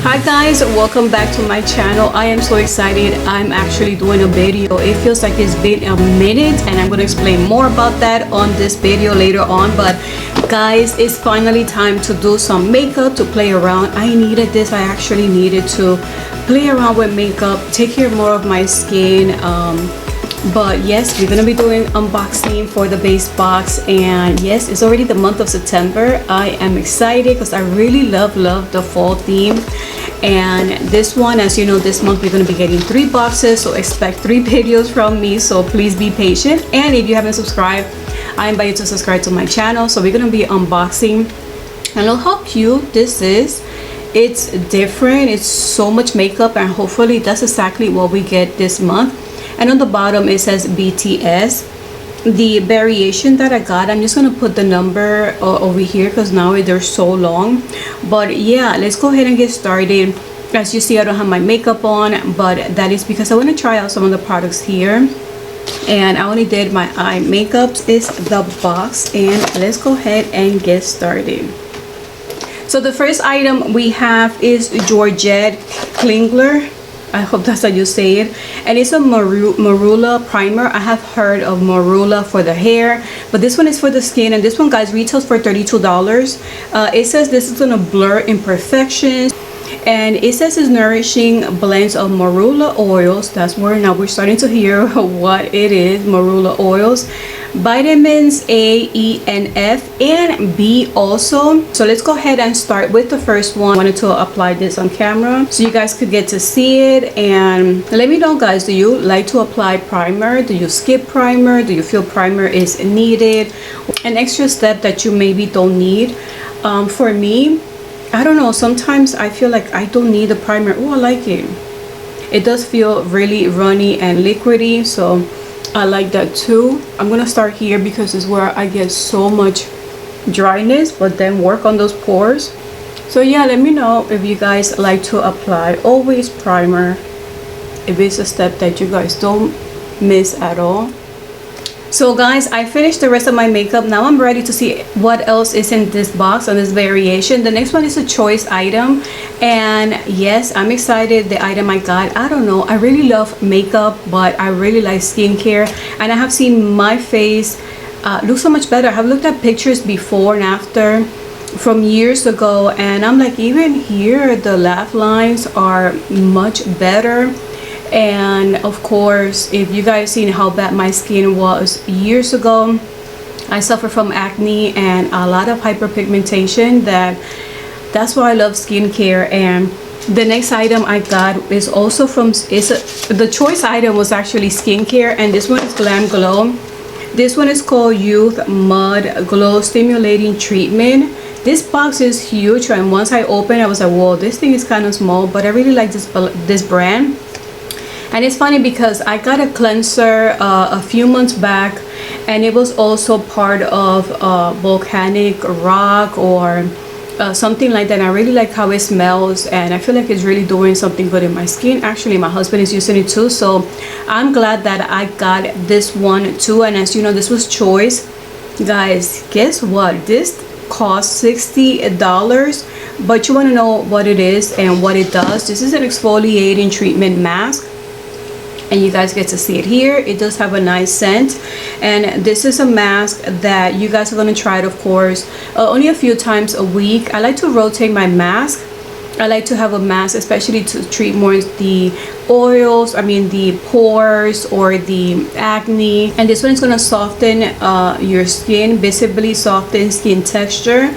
Hi guys, welcome back to my channel. I am so excited. I'm actually doing a video. It feels like it's been a minute and I'm going to explain more about that on this video later on. But guys, it's finally time to do some makeup, to play around. I needed this. I actually needed to play around with makeup, take care more of my skin. But yes, we're gonna be doing unboxing for the base box, and yes, it's already the month of September. I am excited because I really love the fall theme. And this one, as you know, this month we're going to be getting 3 boxes, so expect 3 videos from me, so please be patient. And if you haven't subscribed, I invite you to subscribe to my channel. So we're going to be unboxing, and look how cute this is. It's different, it's so much makeup, and hopefully that's exactly what we get this month. And on the bottom it says BTS. The variation that I got, I'm just gonna put the number over here because now they're so long. But yeah, let's go ahead and get started. As you see, I don't have my makeup on, but that is because I want to try out some of the products here, and I only did my eye makeups. Is the box, and let's go ahead and get started. So the first item we have is Georgette Klingler. I hope that's how you say it, and it's a marula primer. I have heard of marula for the hair, but this one is for the skin, and this one, guys, retails for $32. It says this is gonna blur imperfections, and it says it's nourishing blends of marula oils. That's where now we're starting to hear what it is. Marula oils, vitamins A, E, and F, and B also. So let's go ahead and start with the first one. I wanted to apply this on camera so you guys could get to see it. And let me know, guys, do you like to apply primer? Do you skip primer? Do you feel primer is needed? An extra step that you maybe don't need. For me, I don't know, sometimes I feel like I don't need the primer. Oh, I like it. It does feel really runny and liquidy, so I like that too. I'm gonna start here because it's where I get so much dryness, but then work on those pores. So yeah, let me know if you guys like to apply always primer, if it's a step that you guys don't miss at all. So guys, I finished the rest of my makeup. Now I'm ready to see what else is in this box on this variation. The next one is a choice item, and yes, I'm excited. The item I got, I don't know, I really love makeup, but I really like skincare, and I have seen my face look so much better. I have looked at pictures before and after from years ago, and I'm like, even here the laugh lines are much better. And of course, if you guys seen how bad my skin was years ago, I suffer from acne and a lot of hyperpigmentation. That's why I love skincare. And the next item I got is also from the choice item was actually skincare, and this one is Glam Glow. This one is called Youth Mud Glow Stimulating Treatment. This box is huge, and once I opened, I was like, whoa, this thing is kind of small, but I really like this brand. And it's funny because I got a cleanser a few months back, and it was also part of volcanic rock or something like that. And I really like how it smells, and I feel like it's really doing something good in my skin. Actually, my husband is using it too, so I'm glad that I got this one too. And as you know, this was choice. Guys, guess what? This cost $60, but you want to know what it is and what it does. This is an exfoliating treatment mask, and you guys get to see it here. It does have a nice scent, and this is a mask that you guys are going to try it, of course, only a few times a week. I like to rotate my mask. I like to have a mask especially to treat more the oils, I mean the pores or the acne. And this one is going to soften your skin, visibly soften skin texture,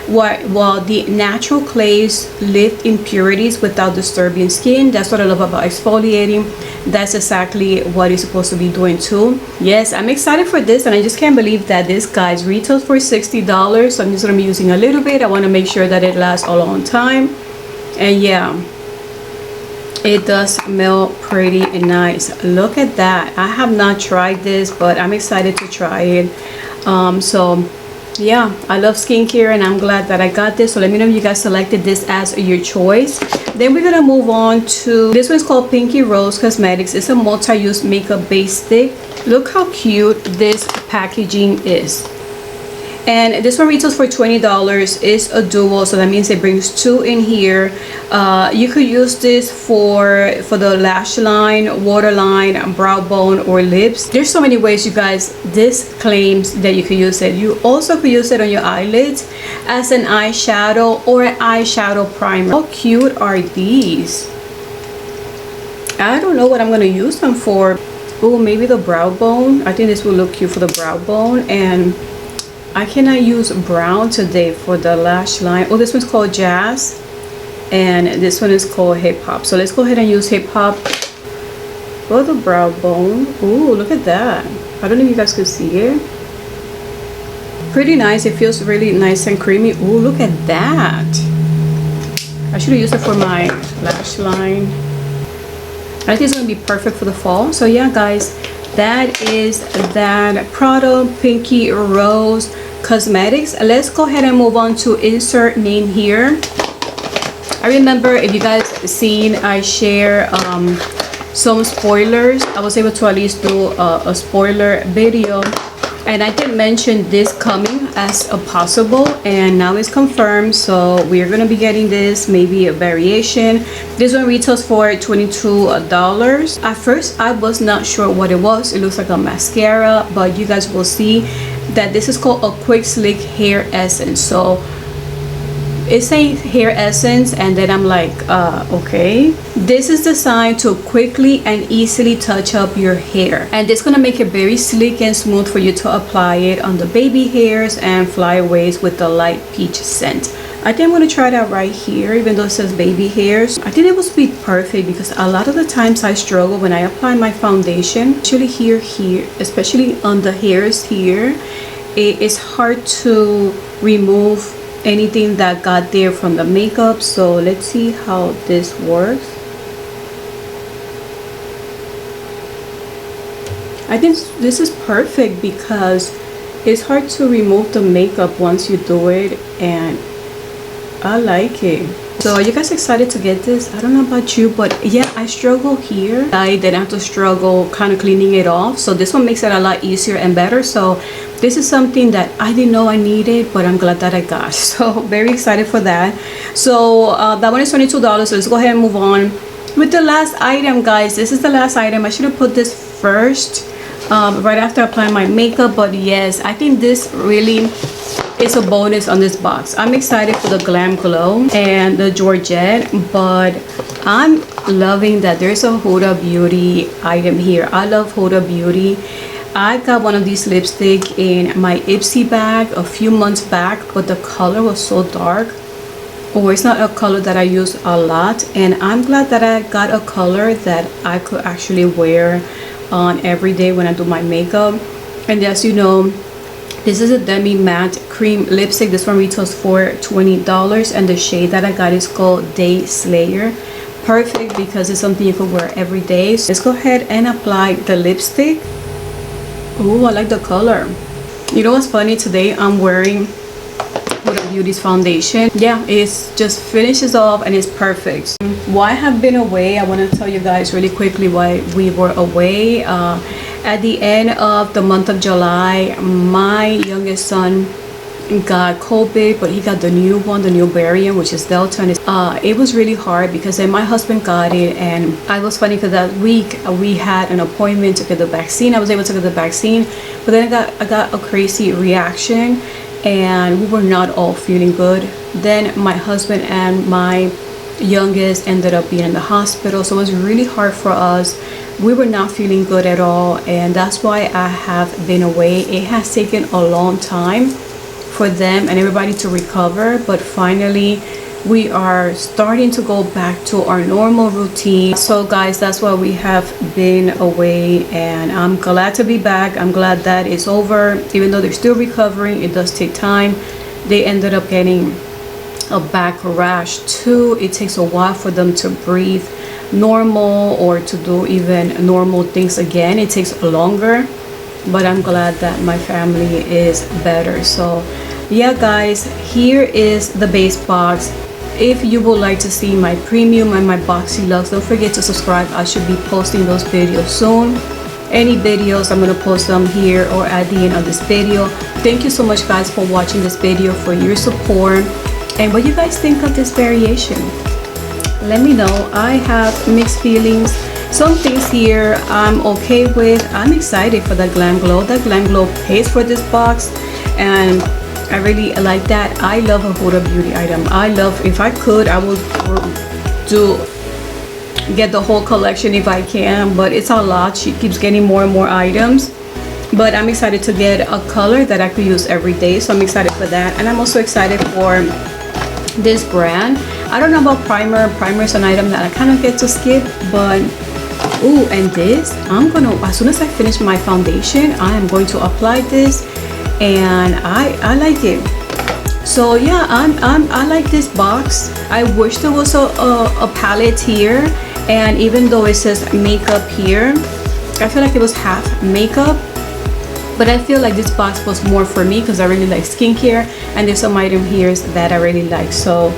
while the natural clays lift impurities without disturbing skin. That's what I love about exfoliating. That's exactly what it's supposed to be doing too. Yes, I'm excited for this, and I just can't believe that this, guys, retails for $60. So I'm just going to be using a little bit. I want to make sure that it lasts a long time. And yeah, it does smell pretty nice. Look at that. I have not tried this, but I'm excited to try it. So yeah, I love skincare, and I'm glad that I got this. So let me know if you guys selected this as your choice. Then we're gonna move on to this one's called Pinky Rose Cosmetics. It's a multi-use makeup base stick. Look how cute this packaging is. And this one retails for $20. It's a dual, so that means it brings two in here. You could use this for the lash line, waterline, brow bone, or lips. There's so many ways, you guys. This claims that you could use it. You also could use it on your eyelids as an eyeshadow or an eyeshadow primer. How cute are these? I don't know what I'm going to use them for. Oh, maybe the brow bone. I think this will look cute for the brow bone. And I cannot use brown today for the lash line. Oh, this one's called Jazz, and this one is called Hip Hop. So let's go ahead and use Hip Hop for the brow bone. Ooh, look at that. I don't know if you guys can see it. Pretty nice. It feels really nice and creamy. Ooh, look at that. I should have used it for my lash line. I think it's gonna be perfect for the fall. So yeah, guys, that is that Prada Pinky Rose Cosmetics. Let's go ahead and move on to insert name here. I remember, if you guys seen, I share some spoilers. I was able to at least do a spoiler video, and I did mention this coming as a possible, and now it's confirmed. So we are going to be getting this, maybe a variation. This one retails for $22. At first I was not sure what it was. It looks like a mascara, but you guys will see that this is called a quick slick hair essence. So it's saying hair essence, and then I'm like, okay. This is designed to quickly and easily touch up your hair, and it's gonna make it very sleek and smooth for you to apply it on the baby hairs and flyaways with the light peach scent. I think I'm gonna try that right here, even though it says baby hairs. I think it will be perfect because a lot of the times I struggle when I apply my foundation, actually here, especially on the hairs here. It is hard to remove anything that got there from the makeup. So let's see how this works. I think this is perfect because it's hard to remove the makeup once you do it, and I like it. So are you guys excited to get this? I don't know about you, but yeah, I struggle here. I didn't have to struggle kind of cleaning it off, so this one makes it a lot easier and better. So this is something that I didn't know I needed, but I'm glad that I got. So very excited for that. So that one is $22. So let's go ahead and move on with the last item, guys. This is the last item. I should have put this first, right after applying my makeup, but yes, I think this really is a bonus on this box. I'm excited for the Glam Glow and the Georgette, but I'm loving that there's a Huda Beauty item here. I love Huda Beauty. I got one of these lipstick in my Ipsy bag a few months back, but the color was so dark, or it's not a color that I use a lot, and I'm glad that I got a color that I could actually wear on every day when I do my makeup. And as you know, this is a demi matte cream lipstick. This one retails for $20, and the shade that I got is called Day Slayer. Perfect because it's something you could wear every day. So let's go ahead and apply the lipstick. Oh, I like the color. You know what's funny? Today I'm wearing Huda Beauty's foundation. Yeah, it just finishes off and it's perfect. Why I have been away, I want to tell you guys really quickly why we were away. At the end of the month of July, my youngest son got COVID, but he got the new one, the new variant, which is Delta, and it was really hard because then my husband got it, and I was funny because that week we had an appointment to get the vaccine. I was able to get the vaccine, but then I got a crazy reaction, and we were not all feeling good. Then my husband and my youngest ended up being in the hospital, so it was really hard for us. We were not feeling good at all, and that's why I have been away. It has taken a long time for them and everybody to recover, but finally we are starting to go back to our normal routine. So guys, that's why we have been away, and I'm glad to be back. I'm glad that it's over. Even though they're still recovering, it does take time. They ended up getting a back rash too. It takes a while for them to breathe normal or to do even normal things again. It takes longer, but I'm glad that my family is better. So yeah guys, here is the base box. If you would like to see my premium and my boxy looks, don't forget to subscribe. I should be posting those videos soon. any videos, I'm gonna post them here or at the end of this video. Thank you so much guys for watching this video, for your support, and what you guys think of this variation. Let me know. I have mixed feelings. Some things here I'm okay with. I'm excited for the Glam Glow. That Glam Glow pays for this box, and I really like that. I love a Huda Beauty item. I love, if I could, I would get the whole collection if I can, but it's a lot. She keeps getting more and more items, but I'm excited to get a color that I could use every day, so I'm excited for that. And I'm also excited for this brand. I don't know about primer. Primer is an item that I kind of get to skip, but ooh, and this, I'm gonna, as soon as I finish my foundation, I am going to apply this, and I like it. So yeah, I like this box. I wish there was a palette here, and even though it says makeup here, I feel like it was half makeup, but I feel like this box was more for me because I really like skincare, and there's some item here that I really like. So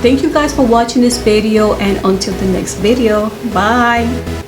thank you guys for watching this video, and until the next video, bye.